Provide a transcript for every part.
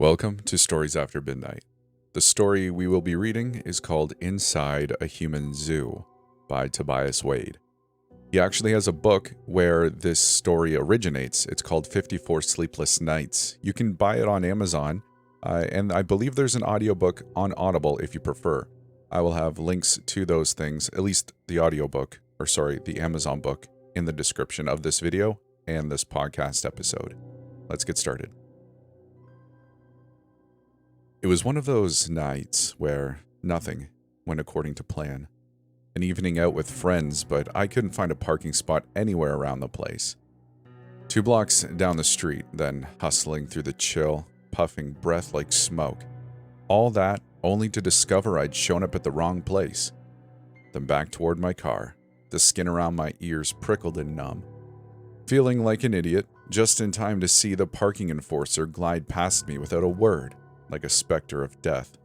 Welcome to Stories After Midnight. The story we will be reading is called Inside a Human Zoo by Tobias Wade. He actually has a book where this story originates. It's called 54 Sleepless Nights. You can buy it on Amazon, and I believe there's an audiobook on Audible if you prefer. I will have links to those things, at least the the Amazon book, in the description of this video and this podcast episode. Let's get started. It was one of those nights where nothing went according to plan. An evening out with friends, but I couldn't find a parking spot anywhere around the place. 2 blocks down the street, then hustling through the chill, puffing breath like smoke. All that only to discover I'd shown up at the wrong place. Then back toward my car, the skin around my ears prickled and numb. Feeling like an idiot, just in time to see the parking enforcer glide past me without a word, like a specter of death.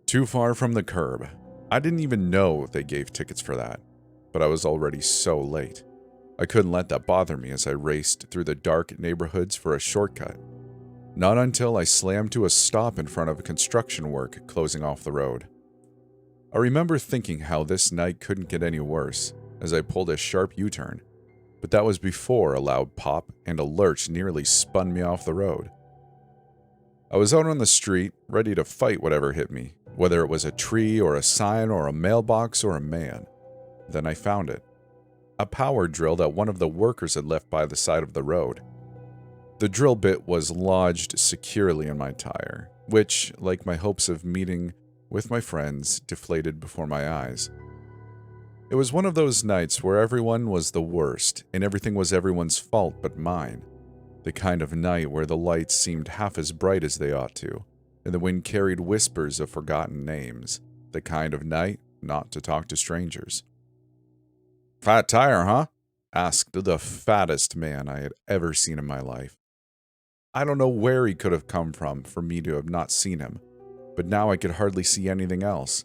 Too far from the curb. I didn't even know they gave tickets for that, but I was already so late. I couldn't let that bother me as I raced through the dark neighborhoods for a shortcut. Not until I slammed to a stop in front of construction work closing off the road. I remember thinking how this night couldn't get any worse as I pulled a sharp U-turn, but that was before a loud pop and a lurch nearly spun me off the road. I was out on the street, ready to fight whatever hit me, whether it was a tree or a sign or a mailbox or a man. Then I found it. A power drill that one of the workers had left by the side of the road. The drill bit was lodged securely in my tire, which, like my hopes of meeting with my friends, deflated before my eyes. It was one of those nights where everyone was the worst, and everything was everyone's fault but mine. The kind of night where the lights seemed half as bright as they ought to, and the wind carried whispers of forgotten names. The kind of night not to talk to strangers. "Fat tire, huh?" asked the fattest man I had ever seen in my life. I don't know where he could have come from for me to have not seen him, but now I could hardly see anything else.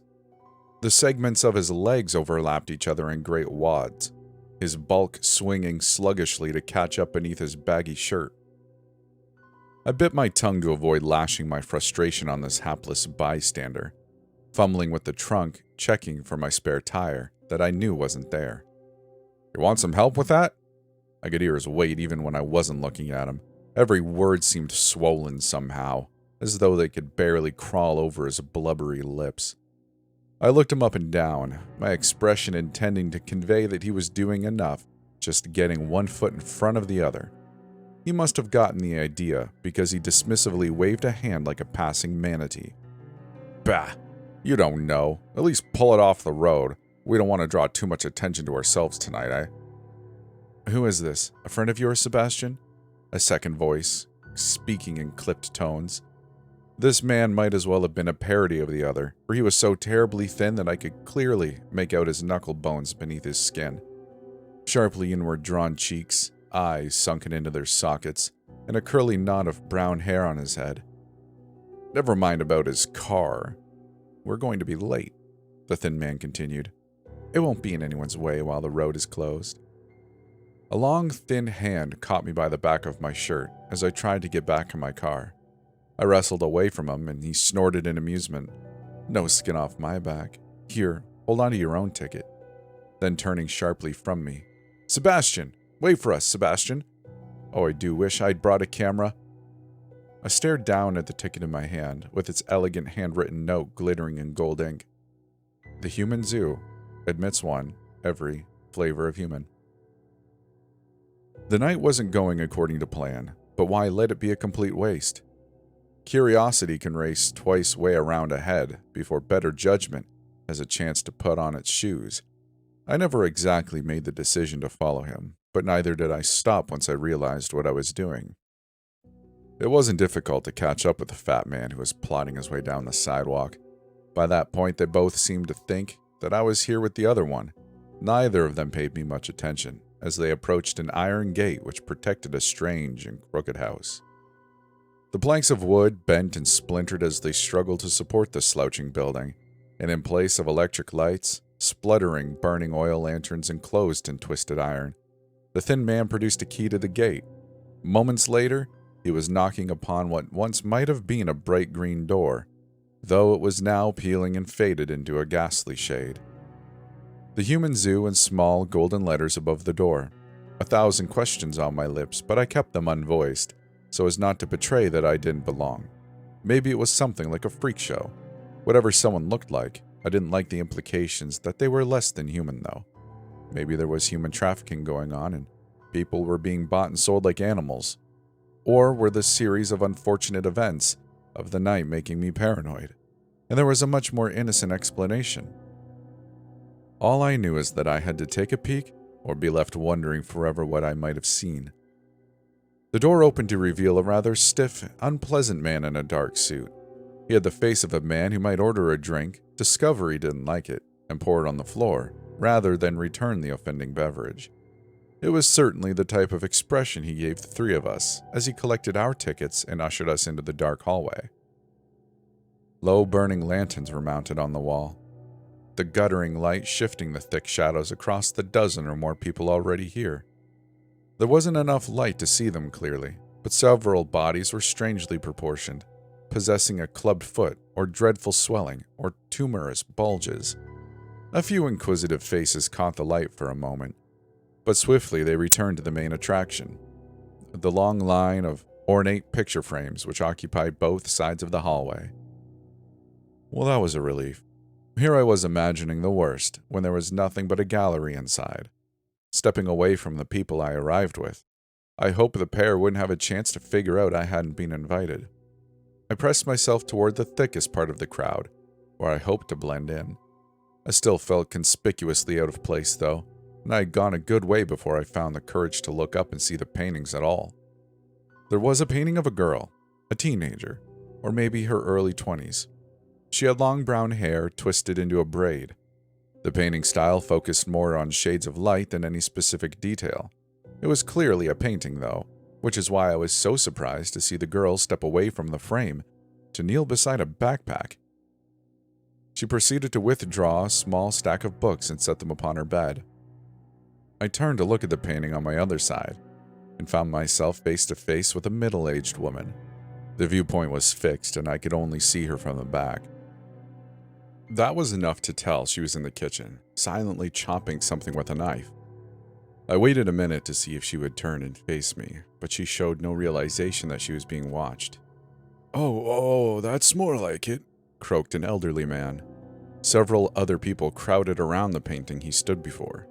The segments of his legs overlapped each other in great wads, his bulk swinging sluggishly to catch up beneath his baggy shirt. I bit my tongue to avoid lashing my frustration on this hapless bystander, fumbling with the trunk, checking for my spare tire that I knew wasn't there. "You want some help with that?" I could hear his weight even when I wasn't looking at him. Every word seemed swollen somehow, as though they could barely crawl over his blubbery lips. I looked him up and down, my expression intending to convey that he was doing enough, just getting one foot in front of the other. He must have gotten the idea, because he dismissively waved a hand like a passing manatee. "Bah! You don't know. At least pull it off the road. We don't want to draw too much attention to ourselves tonight, eh?" "Who is this? A friend of yours, Sebastian?" A second voice, speaking in clipped tones. This man might as well have been a parody of the other, for he was so terribly thin that I could clearly make out his knuckle bones beneath his skin. Sharply inward-drawn cheeks, eyes sunken into their sockets, and a curly knot of brown hair on his head. "Never mind about his car. We're going to be late," the thin man continued. "It won't be in anyone's way while the road is closed." A long, thin hand caught me by the back of my shirt as I tried to get back in my car. I wrestled away from him, and he snorted in amusement. "No skin off my back. Here, hold on to your own ticket." Then turning sharply from me, "Sebastian! Wait for us, Sebastian!" Oh, I do wish I'd brought a camera. I stared down at the ticket in my hand, with its elegant handwritten note glittering in gold ink. "The Human Zoo admits one, every flavor of human." The night wasn't going according to plan, but why let it be a complete waste? Curiosity can race twice way around ahead before better judgment has a chance to put on its shoes. I never exactly made the decision to follow him, but neither did I stop once I realized what I was doing. It wasn't difficult to catch up with the fat man who was plodding his way down the sidewalk. By that point, they both seemed to think that I was here with the other one. Neither of them paid me much attention as they approached an iron gate which protected a strange and crooked house. The planks of wood bent and splintered as they struggled to support the slouching building, and in place of electric lights, spluttering burning oil lanterns enclosed in twisted iron, the thin man produced a key to the gate. Moments later, he He was knocking upon what once might have been a bright green door, though it was now peeling and faded into a ghastly shade. The Human Zoo in small golden letters above the door. 1,000 questions on my lips, but I kept them unvoiced, so as not to betray that I didn't belong. Maybe it was something like a freak show. Whatever someone looked like, I didn't like the implications that they were less than human, though. Maybe there was human trafficking going on and people were being bought and sold like animals. Or were the series of unfortunate events of the night making me paranoid? And there was a much more innocent explanation. All I knew is that I had to take a peek or be left wondering forever what I might have seen. The door opened to reveal a rather stiff, unpleasant man in a dark suit. He had the face of a man who might order a drink, discover he didn't like it, and pour it on the floor, rather than return the offending beverage. It was certainly the type of expression he gave the three of us as he collected our tickets and ushered us into the dark hallway. Low burning lanterns were mounted on the wall, the guttering light shifting the thick shadows across the dozen or more people already here. There wasn't enough light to see them clearly, but several bodies were strangely proportioned, possessing a clubbed foot or dreadful swelling or tumorous bulges. A few inquisitive faces caught the light for a moment, but swiftly they returned to the main attraction, the long line of ornate picture frames which occupied both sides of the hallway. Well, that was a relief. Here I was imagining the worst, when there was nothing but a gallery inside. Stepping away from the people I arrived with, I hoped the pair wouldn't have a chance to figure out I hadn't been invited. I pressed myself toward the thickest part of the crowd, where I hoped to blend in. I still felt conspicuously out of place, though, and I had gone a good way before I found the courage to look up and see the paintings at all. There was a painting of a girl, a teenager, or maybe her early 20s. She had long brown hair twisted into a braid. The painting style focused more on shades of light than any specific detail. It was clearly a painting, though, which is why I was so surprised to see the girl step away from the frame to kneel beside a backpack. She proceeded to withdraw a small stack of books and set them upon her bed. I turned to look at the painting on my other side and found myself face to face with a middle-aged woman. The viewpoint was fixed and I could only see her from the back. That was enough to tell she was in the kitchen, silently chopping something with a knife. I waited a minute to see if she would turn and face me, but she showed no realization that she was being watched. Oh, that's more like it," croaked an elderly man. Several other people crowded around the painting he stood before.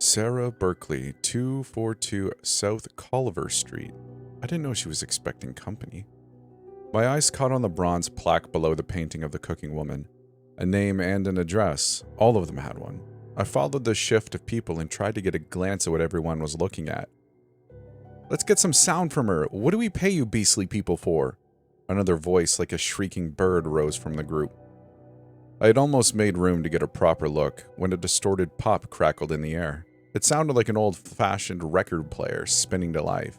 Sarah Berkeley, 242 South Culver Street. I didn't know she was expecting company. My eyes caught on the bronze plaque below the painting of the cooking woman. A name and an address. All of them had one. I followed the shift of people and tried to get a glance at what everyone was looking at. "Let's get some sound from her. What do we pay you beastly people for?" Another voice like a shrieking bird rose from the group. I had almost made room to get a proper look when a distorted pop crackled in the air. It sounded like an old-fashioned record player spinning to life.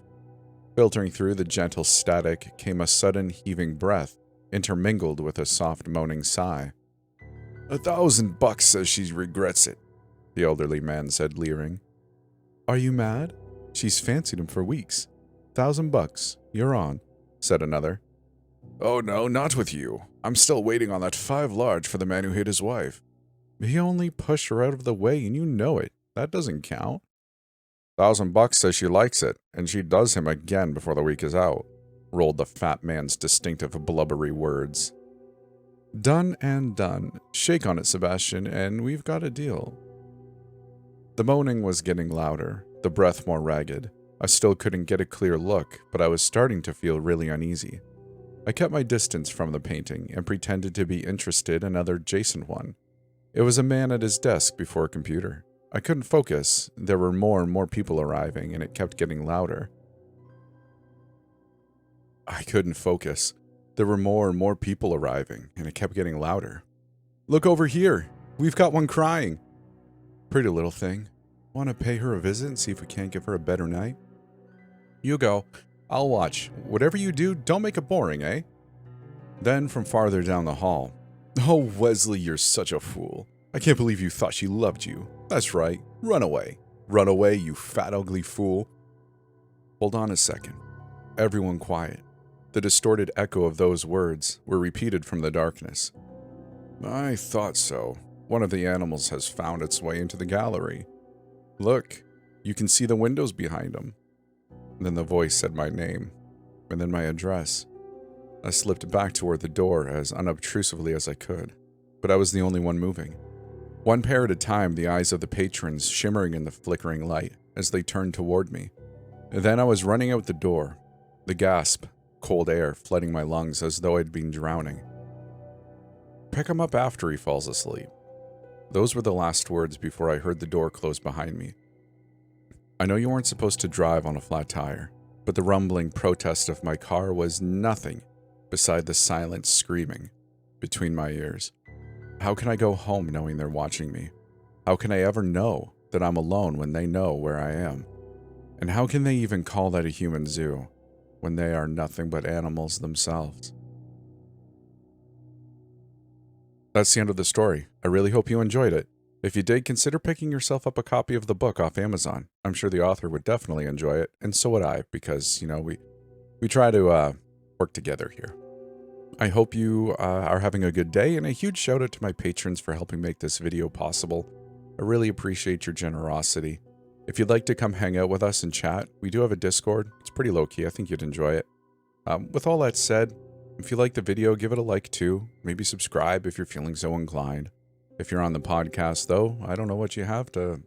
Filtering through the gentle static came a sudden heaving breath, intermingled with a soft moaning sigh. $1,000 says she regrets it," the elderly man said, leering. "Are you mad? She's fancied him for weeks. $1,000, you're on," said another. "Oh no, not with you. I'm still waiting on that 5 large for the man who hit his wife." "He only pushed her out of the way and you know it. That doesn't count." $1,000 says she likes it, and she does him again before the week is out," rolled the fat man's distinctive blubbery words. "Done and done. Shake on it, Sebastian, and we've got a deal." The moaning was getting louder, the breath more ragged. I still couldn't get a clear look, but I was starting to feel really uneasy. I kept my distance from the painting and pretended to be interested in another adjacent one. It was a man at his desk before a computer. I couldn't focus. There were more and more people arriving, and it kept getting louder. "Look over here. We've got one crying." "Pretty little thing. Want to pay her a visit and see if we can't give her a better night?" "You go. I'll watch. Whatever you do, don't make it boring, eh?" Then from farther down the hall, "Oh, Wesley, you're such a fool. I can't believe you thought she loved you. That's right. Run away. Run away, you fat, ugly fool." "Hold on a second. Everyone quiet. The distorted echo of those words were repeated from the darkness. I thought so. One of the animals has found its way into the gallery. Look, you can see the windows behind him. Then the voice said my name, and then my address. I slipped back toward the door as unobtrusively as I could, but I was the only one moving. One pair at a time, the eyes of the patrons shimmering in the flickering light as they turned toward me. Then I was running out the door, the gasp, cold air flooding my lungs as though I'd been drowning. Pick him up after he falls asleep. Those were the last words before I heard the door close behind me. I know you weren't supposed to drive on a flat tire, but the rumbling protest of my car was nothing beside the silent screaming between my ears. How can I go home knowing they're watching me? How can I ever know that I'm alone when they know where I am? And how can they even call that a human zoo when they are nothing but animals themselves? That's the end of the story. I really hope you enjoyed it. If you did, consider picking yourself up a copy of the book off Amazon. I'm sure the author would definitely enjoy it, and so would I, because, we try to work together here. I hope you are having a good day, and a huge shout out to my patrons for helping make this video possible. I really appreciate your generosity. If you'd like to come hang out with us and chat, we do have a Discord. It's pretty low-key. I think you'd enjoy it. With all that said, if you like the video, give it a like too. Maybe subscribe if you're feeling so inclined. If you're on the podcast, though, I don't know what you have to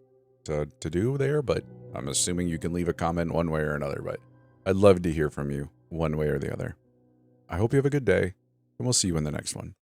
do there, but I'm assuming you can leave a comment one way or another, but I'd love to hear from you one way or the other. I hope you have a good day, and we'll see you in the next one.